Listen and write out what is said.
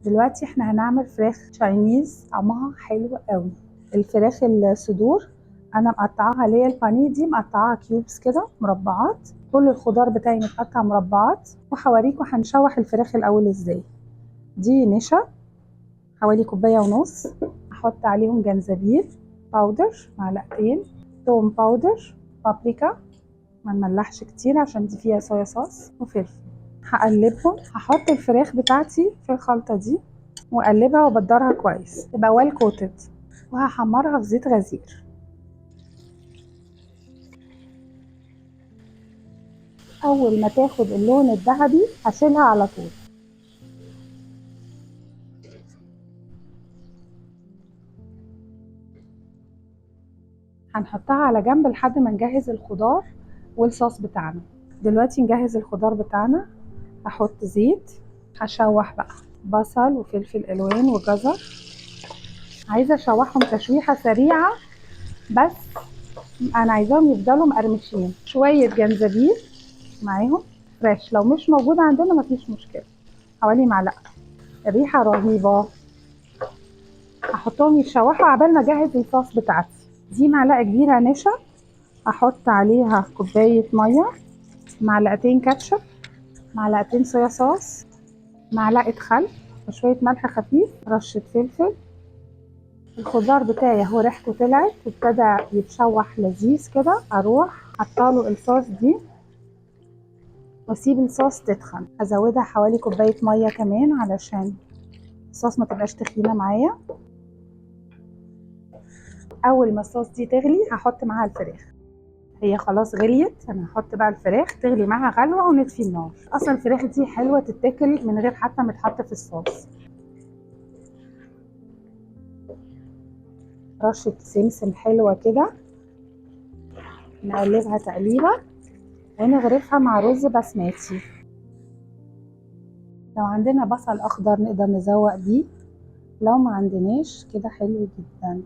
دلوقتي احنا هنعمل فراخ تشاينيز طعمها حلو قوي. الفراخ الصدور انا مقطعاها، اللي هي البانيه دي مقطعاها كيوبس كده مربعات. كل الخضار بتاعي متقطع مربعات، وهوريكم هنشوح الفراخ الاول ازاي. دي نشا حوالي كوبايه ونص، هحط عليهم جنزبيل باودر معلقتين، توم باودر، بابريكا ما نملحش كتير عشان دي فيها صويا صوص، وفلفل. هقلبهم، هحط الفراخ بتاعتي في الخلطه دي واقلبها وابدرها كويس تبقى ويل كوتد، وهحمرها في زيت غزير. اول ما تاخد اللون الذهبي هشيلها على طول. هنحطها على جنب لحد ما نجهز الخضار والصوص بتاعنا. دلوقتي نجهز الخضار بتاعنا. هحط زيت، هشوح بقى بصل وفلفل الوان وجزر. عايزه اشوحهم تشويحه سريعه، بس انا عايزاهم يفضلوا مقرمشين. شويه جنزبيل معاهم فريش، لو مش موجود عندنا مفيش مشكله، حوالي معلقه. الريحه رهيبه. هحطهم يتشوحوا عبال ما اجهز الصوص بتاعتي. دي معلقه كبيره نشا، هحط عليها كوبايه ميه، معلقتين كاتشب، معلقتين صويا صوص، معلقه خل، وشويه ملح خفيف، رشه فلفل. الخضار بتاعي اهو ريحته طلعت وابتدى يتشوح لذيذ كده. اروح حطاله الصوص دي واسيب الصوص تتخن. ازودها حوالي كوبايه ميه كمان علشان الصوص ما تبقاش تخينه معايا. اول ما الصوص دي تغلي هحط معاها الفراخ. هي خلاص غليت، انا هحط بقى الفراخ تغلي معاها غلوه ونطفي النار. اصلا الفراخ دي حلوه تتاكل من غير حتى ما تتحط في الصوص. رشه سمسم حلوه كده، نقلبها تقليبه ونغرفها مع رز بسمتي. لو عندنا بصل اخضر نقدر نزوق بيه، لو ما عندناش كده حلو جدا.